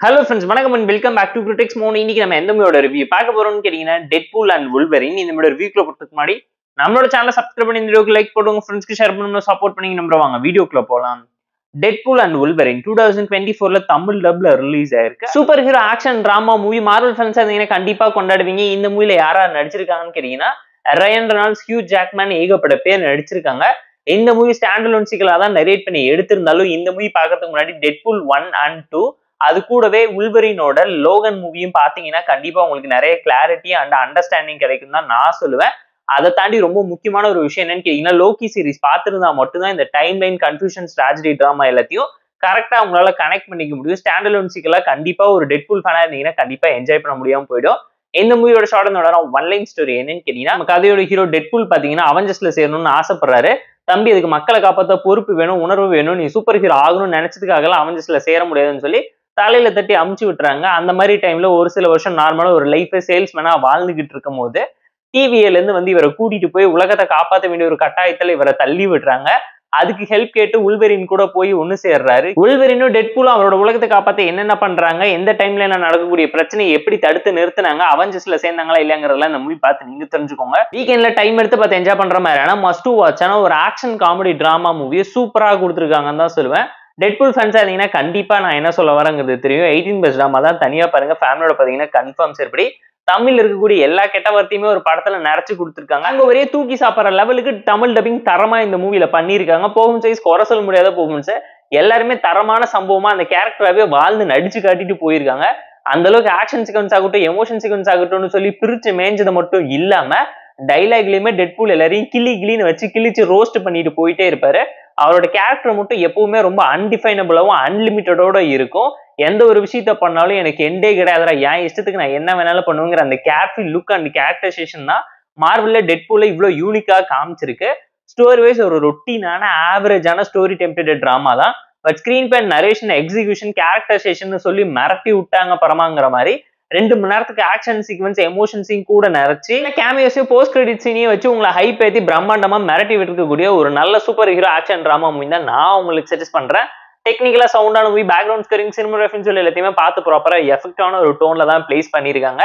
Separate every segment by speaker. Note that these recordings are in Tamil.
Speaker 1: Hello friends, வணக்கம் and welcome back to Critics Mode. இன்னைக்கு நம்ம எந்த மூவியோட ரிவ்யூ பார்க்க போறோம்னு கேட்டீங்கன்னா டெட்பூல் அண்ட் வுல்வரின். இந்த மூவியோட ரிவ்யூக்குள்ள போறதுக்கு முன்னாடி நம்மளோட சேனலை சப்ஸ்கிரைப் பண்ணி இந்த வீடியோக்கு லைக் போடுங்க, ஃப்ரெண்ட்ஸ்க்கு ஷேர் பண்ணுங்க, சப்போர்ட் பண்ணி நம்புவாங்க. வீடியோக்குள்ள போலாம். டெட்பூல் அண்ட் வுல்வரின் 2024ல தமிழ் டப்ல ரிலீஸ் ஆயிருக்கு. Super hero action drama movie. Marvel fans அதீங்கன்னா கண்டிப்பா கொண்டாடுவீங்க. இந்த மூவில யாரா நடிச்சிருக்காங்கன்னு கேட்டீங்கன்னா ரயன் ரெனால்ட்ஸ், ஹியூ ஜாக்மேன் ஏகப்பட்ட பேர் நடிச்சிருக்காங்க. இந்த மூவி ஸ்டாண்டலோன் சீக்வலா தான் நரேட் பண்ணி எடுத்திருந்தாலும் இந்த மூவி பார்க்கறதுக்கு முன்னாடி டெட்பூல் 1 and 2 அது கூடவே வுல்வரினோட லோகன் மூவியும் பாத்தீங்கன்னா கண்டிப்பா உங்களுக்கு நிறைய கிளாரிட்டி அண்ட் அண்டர்ஸ்டாண்டிங் கிடைக்கும் தான் நான் சொல்லுவேன். அதை தாண்டி ரொம்ப முக்கியமான ஒரு விஷயம் என்னன்னு கேட்டீங்கன்னா லோக்கி சீரிஸ் பார்த்துருந்தா மட்டும்தான் இந்த time line confusion tragedy drama எல்லாத்தையும் கரெக்டா உங்களால கனெக்ட் பண்ணிக்க முடியும். ஸ்டாண்டலோன் சீக்வலா கண்டிப்பா ஒரு டெட்பூல் ஃபேனா இருந்தீங்கன்னா கண்டிப்பா என்ஜாய் பண்ண முடியாம போயிடும். இந்த மூவியோட ஷார்ட் ஒன் லைன் ஸ்டோரி என்னன்னு கேட்டீங்கன்னா நம்ம கதையோட ஹீரோ டெட்பூல் பாத்தீங்கன்னா அவெஞ்சர்ஸ்ல சேரணும்னு ஆசைப்படுறாரு. தம்பி அதுக்கு மக்களை காப்பாற்ற பொறுப்பு வேணும், உணர்வு வேணும், நீ சூப்பர் ஹீரோ ஆகணும்னு நினைச்சதுக்காகலாம் அவெஞ்சர்ஸ்ல சேர முடியாதுன்னு சொல்லி தலையில தட்டி அமுச்சு விட்டுறாங்க. அந்த மாதிரி டைம்ல ஒரு சில வருஷம் நார்மலா ஒரு லைஃப் சேல்ஸ்மேனா வாழ்ந்துகிட்டு இருக்கும் போது டிவிஎல இருந்து வந்து இவரை கூட்டிட்டு போய் உலகத்தை காப்பாற்ற வேண்டிய ஒரு கட்டாயத்துல இவரை தள்ளி விடுறாங்க. அதுக்கு ஹெல்ப் கேட்டு வுல்வரின் கூட போய் ஒண்ணு சேர்றாரு. வுல்வரினும் டெட்பூலும் அவரோட உலகத்தை காப்பாற்ற என்னென்ன பண்றாங்க, எந்த டைம்ல என்ன நடக்கக்கூடிய பிரச்சனையை எப்படி தடுத்து நிறுத்தினாங்க, அவெஞ்சர்ஸ்ல சேர்ந்தாங்களா இல்லைங்கிறதெல்லாம் இந்த மூவி பார்த்து நீங்க தெரிஞ்சுக்கோங்க. வீக்கெண்ட்ல டைம் எடுத்து பார்த்து என்ஜாய் பண்ற மாதிரியான மஸ்ட் டு வாட்சான ஒரு ஆக்ஷன் காமெடி டிராமா மூவியை சூப்பரா கொடுத்துருக்காங்கன்னு தான் சொல்லுவேன். டெட்பூல் ஃபேன்ஸ் இருந்தீங்கன்னா கண்டிப்பா நான் என்ன சொல்ல வரேங்கிறது தெரியும். 18+ டிராமா தான், தனியா பாருங்க. ஃபேமிலியோட பாத்தீங்கன்னா கன்ஃபார்ம் எப்படி தமிழ் இருக்கக்கூடிய எல்லா கெட்ட வார்த்தையுமே ஒரு படத்துல நிறைச்சு கொடுத்துருக்காங்க. அங்க ஒரே தூக்கி சாப்பிட்ற லெவலுக்கு தமிழ் டப்பிங் தரமா இந்த மூவில பண்ணிருக்காங்க. பெர்ஃபார்மன்ஸ் குறை சொல்ல முடியாத பெர்ஃபார்மன்ஸ், எல்லாருமே தரமான சம்பவமா அந்த கேரக்டராகவே வாழ்ந்து நடிச்சு காட்டிட்டு போயிருக்காங்க. அந்த அளவுக்கு ஆக்ஷன் சீக்வன்ஸ் ஆகட்டும், எமோஷன் சீக்வன்ஸ் ஆகட்டும்னு சொல்லி பிரிச்சு மேய்ஞ்சது மட்டும் இல்லாம டைலாக்லயுமே டெட்பூல் எல்லாரையும் கிளின்னு வச்சு கிழிச்சு ரோஸ்ட் பண்ணிட்டு போயிட்டே இருப்பாரு. அவரோட கேரக்டர் மட்டும் எப்பவுமே ரொம்ப அன்டிஃபைனபிளாவும் அன்லிமிட்டடோட இருக்கும். எந்த ஒரு விஷயத்த பண்ணாலும் எனக்கு எண்டே கிடையாதுடா, என் இஷ்டத்துக்கு நான் என்ன வேணாலும் பண்ணுவேங்கிற அந்த கேர்ஃபுல் லுக் அண்ட் கேரக்டரைசேஷன் தான் மார்வல்ல டெட்பூல்ல இவ்வளவு யூனிக்கா காமிச்சிருக்கு. ஸ்டோரி வைஸ் ஒரு ரொட்டீனான ஆவரேஜான ஸ்டோரி டெம்ப்ளேட்டட் டிராமா தான். But screenplay, narration, execution, characterization சொல்லி மிரட்டி விட்டாங்க பரமாங்கிற மாதிரி 2 மணி நேரத்துக்கு ஆக்ஷன் சீக்வன்ஸ், எமோஷன் சீன் கூட நிறைச்சு கேமியோஸையும் போஸ்ட் கிரெடிட் சீனையும் வச்சு உங்களை ஹைப் ஏற்றி பிரம்மாண்டமா மிரட்டி விட்டுருக்கக்கூடிய ஒரு நல்ல super hero action drama movie தான் நான் உங்களுக்கு சஜஸ்ட் பண்றேன். டெக்னிக்கலா சவுண்டான மூவி, பேக்ரவுண்ட் ஸ்கோரிங், சினிமோகிராஃபின்னு சொல்லி எல்லாத்தையுமே பார்த்து ப்ராப்பரா எஃபெக்டான ஒரு டோன்ல தான் பிளேஸ் பண்ணிருக்காங்க.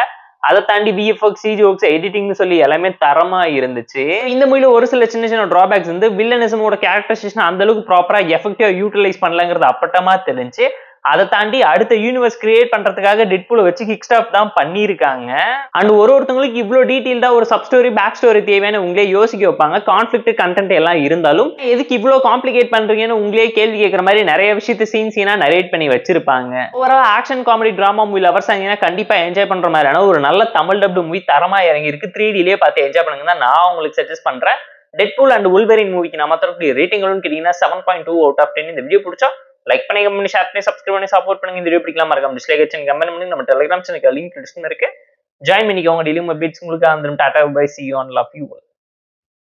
Speaker 1: அதை தாண்டி விஎஃப்எக்ஸ், சிஜிஎக்ஸ், எடிட்டிங்னு சொல்லி எல்லாமே தரமா இருந்துச்சு. இந்த மூவில ஒரு சில சின்ன சின்ன டிராபேக்ஸ் வந்து வில்லனிசமோட கேரக்டரைசேஷன் அந்த அளவுக்கு ப்ராப்பரா எஃபெக்டிவா யூட்டிலைஸ் பண்ணலங்கிறது அப்பட்டமா தெரிஞ்சு அதை தாண்டி அடுத்த யூனிவர்ஸ் கிரியேட் பண்றதுக்காக டெட்பூலை வச்சு கிக் ஸ்டாப் தான் பண்ணிருக்காங்க. அண்ட் ஒருத்தவங்களுக்கு இவ்வளவு டீடைல்டா ஒரு சப் ஸ்டோரி, பேக் ஸ்டோரி தேவையான உங்களே யோசிக்க வைப்பாங்க. கான்ஃபிளிக்ட் கண்டென்ட் எல்லாம் இருந்தாலும் எதுக்கு இவ்வளவு காம்ப்ளிகேட் பண்றீங்கன்னு உங்களே கேள்வி கேட்கற மாதிரி நிறைய விஷயத்தை சீனா நரேட் பண்ணி வச்சிருப்பாங்க. Overall action comedy drama movie lovers ஆனீங்கன்னா கண்டிப்பா என்ஜாய் பண்ற மாதிரியான ஒரு நல்ல தமிழ் டப்டு மூவி தரமா இறங்கி இருக்கு. 3Dலயே பார்த்து என்ஜாய் பண்ணுங்க நான் உங்களுக்கு சஜஸ்ட் பண்றேன். டெட்பூல் அண்ட் வுல்வரின் மூவிக்கு நம்ம தரக்கூடிய ரேட்டிங் கேட்டீங்கன்னா 7.2 out of 10. இந்த வீடியோ பிடிச்சா லைக் பண்ணி, கமெண்ட் பண்ணி, ஷேர் பண்ணி, சப்ஸ்கிரைப் பண்ணி சப்போர்ட் பண்ணுங்க. இந்த வீடியோ பிடிக்கலாம் மறக்காம டிஸ்லைக் வச்சு கமெண்ட் பண்ணி நம்ம டெலிகிராம் சேனலுக்கு லிங்க் டிஸ்கிரிப்ஷன்ல இருக்கு, ஜாயின் பண்ணிக்கோங்க. டெய்லியும் அப்டேட்ஸ் உங்களுக்கு வந்துடும். Tata bye, see you and love you all.